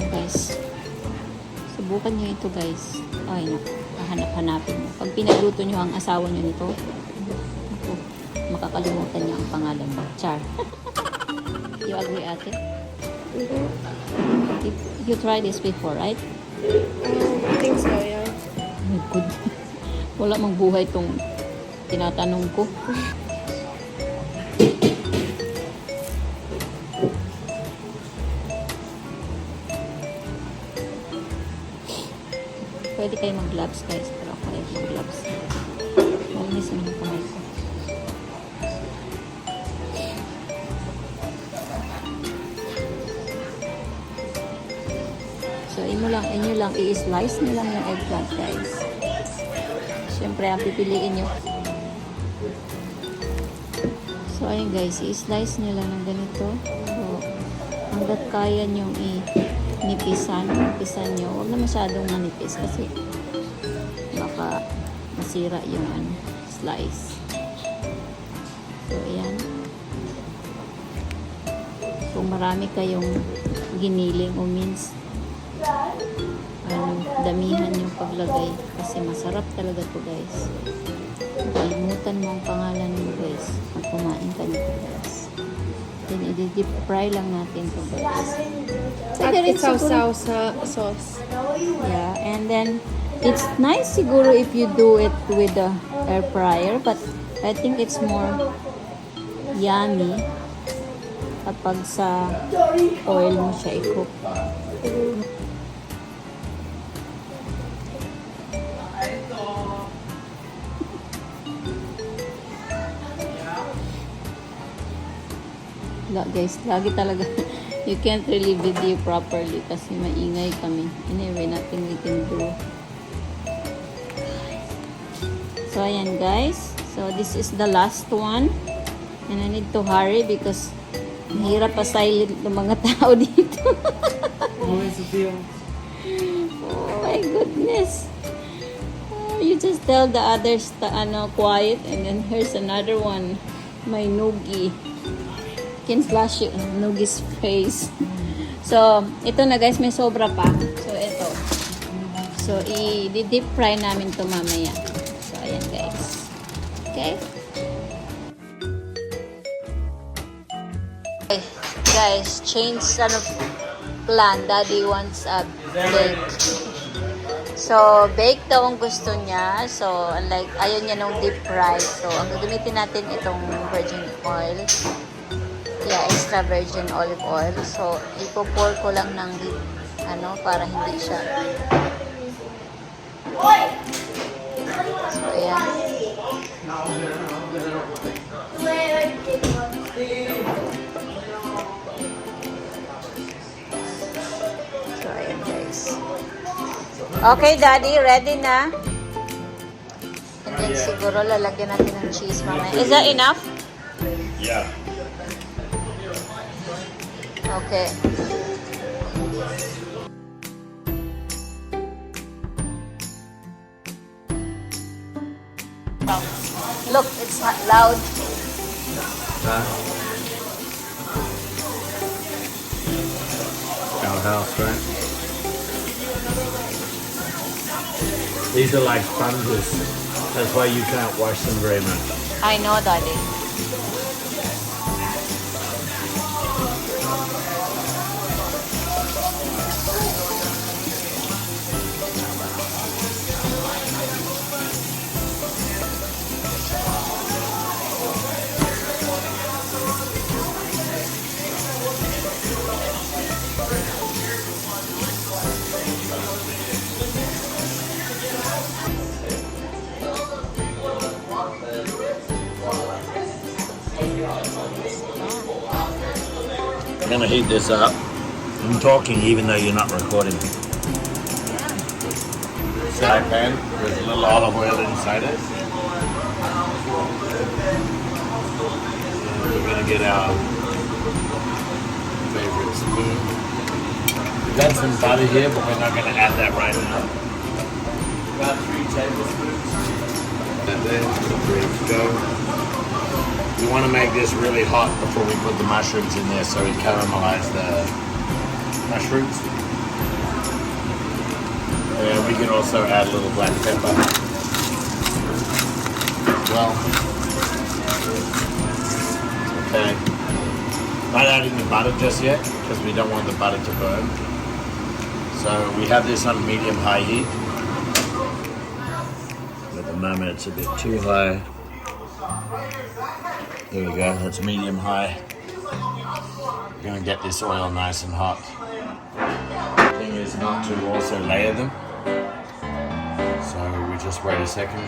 nyo guys. Subukan nyo ito guys. Ay naku, hanap-hanapin mo. Pag pinagluto nyo ang asawa nyo nito, naku, makakalimutan nyo ang pangalan mo. Char. You agree, ate? You tried this before, right? I think so, yeah. Oh my God. Wala mang buhay tong tinatanong ko. Pwede kayo mag-gloves guys, pero ako ay mag-gloves. Malinis naman ang kamay ko. So, inyo lang i-slice nyo lang yung eggplant guys. Siyempre, ang pipiliin nyo. So, ayun guys, i-slice nyo lang ng ganito. So, hanggat kaya nyong nipisan nyo. Huwag na masyadong manipis kasi baka masira yung slice. So, ayan. Kung marami kayong giniling o minced, damihan yung paglagay kasi masarap talaga to guys. Kalimutan mo ang pangalan mo guys pag kumain ka nito guys. Then i-deep fry lang natin to guys. At isaw-saw sa sauce. Yeah, and then it's nice siguro if you do it with the air fryer, but I think it's more yummy kapag sa oil mo siya i-cook. Guys, lagi talaga you can't really video properly kasi maingay kami. Anyway, nothing we can do. So, ayan guys. So, this is the last one. And I need to hurry because mahirap pa silent ng mga tao dito. Oh my goodness. You just tell the others quiet, and then here's another one. My noogie. Can flash yung noogie's face. So, ito na guys, may sobra pa. So, ito. So, i-deep fry namin to mamaya. So, ayan guys. Okay? Okay, guys, change plan. Daddy wants a bake. So, bake daw ang gusto niya. So, unlike, ayaw niya nung deep fry. So, ang gagamitin natin itong virgin oil. Yeah, extra virgin olive oil. So, ipo-pour ko lang ng para hindi siya. So, ayan. So, ayan guys. Okay, Daddy, ready na? And then siguro lalagyan natin ng cheese mamaya. Is that enough? Yeah. Okay. Look, it's not loud. Huh? Our house, right? These are like sponges. That's why you can't wash them very much. I know, Daddy. I'm gonna heat this up. I'm talking even though you're not recording. Fry pan with a little olive oil inside it. And we're gonna get our favorite spoon. We've got some butter here, but we're not gonna add that right now. About 3 tablespoons. And then ready to go. We want to make this really hot before we put the mushrooms in there so we caramelize the mushrooms. Yeah, we can also add a little black pepper. Well, okay. Not adding the butter just yet because we don't want the butter to burn. So we have this on medium-high heat. At the moment it's a bit too high. There we go, that's medium-high. We're going to get this oil nice and hot. The thing is not to also layer them. So we just wait a second.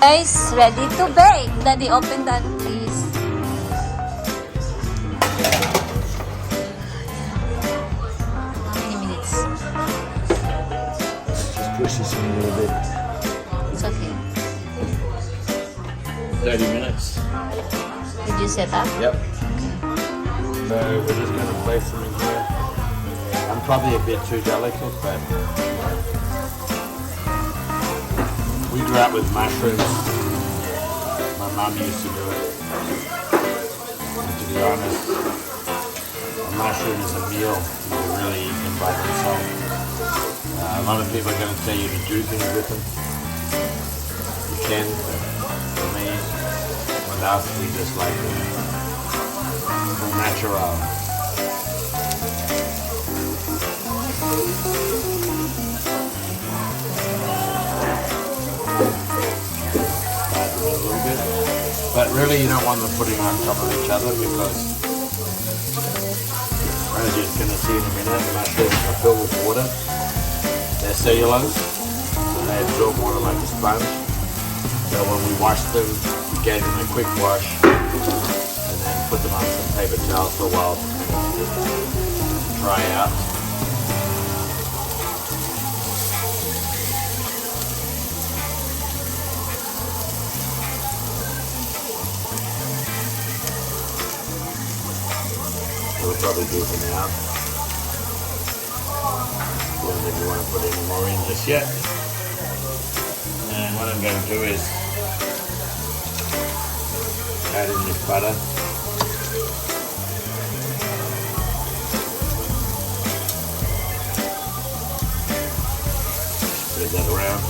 Guys, ready to bake. Daddy, open that, please. How many minutes? Just push this in a little bit. It's okay. 30 minutes. Did you set up? Yep. So we're just going to place them in here. I'm probably a bit too delicate, but we grew up with mushrooms. My mum used to do it. And to be honest, a mushroom is a meal. You can really eat them by themselves. A lot of people are going to tell you to do things with them. You can, but for me, with us, we just like them natural. A little bit, but really you don't want them putting on top of each other because, as you're going to see in a minute, the mushrooms are filled with water. They're cellulose, so they absorb water like a sponge. So when we wash them, we gave them a quick wash and then put them on some paper towels for a while to dry out. We'll probably do for now. Don't think we want to put any more in just yet. And what I'm going to do is add in this butter. Spread that around.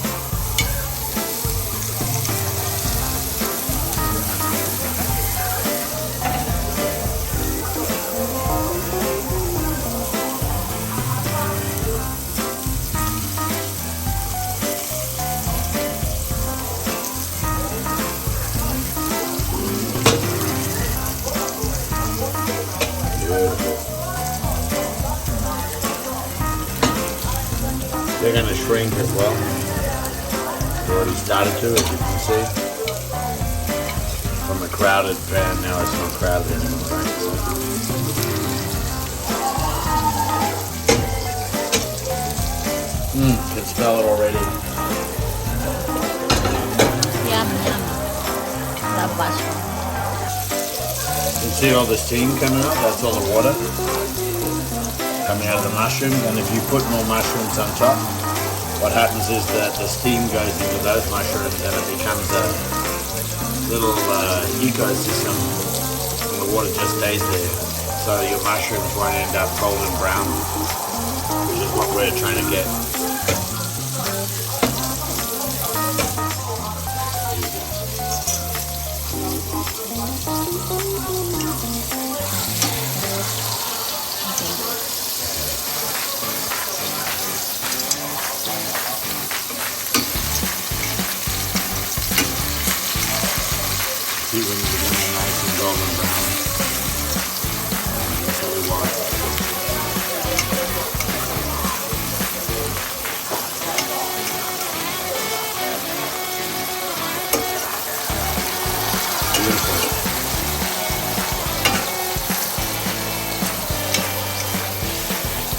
They're going to shrink as well. They've already started to, as you can see. From a crowded pan, now it's not crowded anymore. Right? Can smell it already. Yum, yum. Love mushroom. You can see all the steam coming up, that's all the water coming out of the mushrooms, and if you put more mushrooms on top, what happens is that the steam goes into those mushrooms and it becomes a little ecosystem, and the water just stays there. So your mushrooms won't end up golden brown, which is what we're trying to get. See when it's becoming nice and golden brown. That's what we want. Beautiful.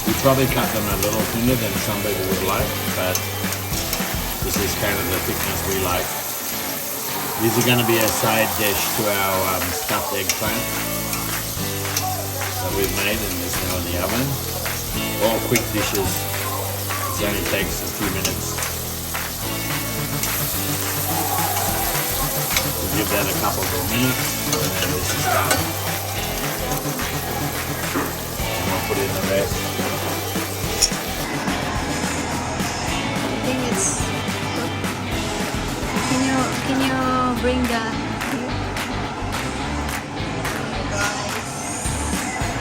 We probably cut them a little thinner than some people would like, but this is kind of the thickness we like. These are going to be a side dish to our stuffed eggplant that we've made, and it's now in the oven. All quick dishes. It only takes a few minutes. We'll give that a couple more minutes. and then this is done. I'll put in the rest. I think it's. Can you bring the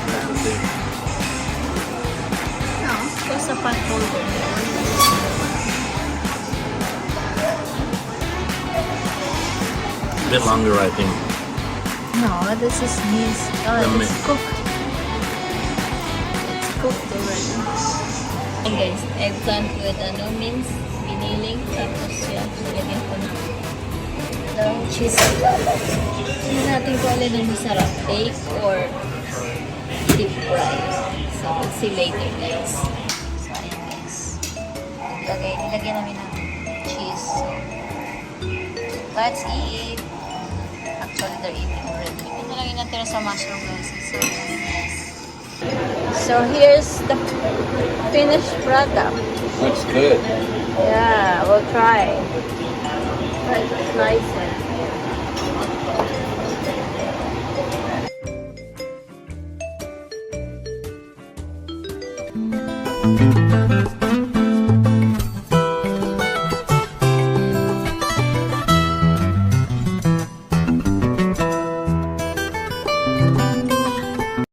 That's the thing. no? There's a pot holder there. A bit longer, I think. No, this is minced. Oh, The it's cooked. It's cooked already. And guys, eggplant with minced, biniling, tapos yan, nilagyan ko ng cheese. Tingnan natin kung alin ang masarap, bake or deep fry. So, we'll see later guys. So, ayan guys. Nilagyan namin ng cheese. So, let's eat. Actually, they're eating already. Ito lang yung natira sa mushroom guys. So, nice. So, here's the finished product. Looks good. Yeah, we'll try. Try to slice it.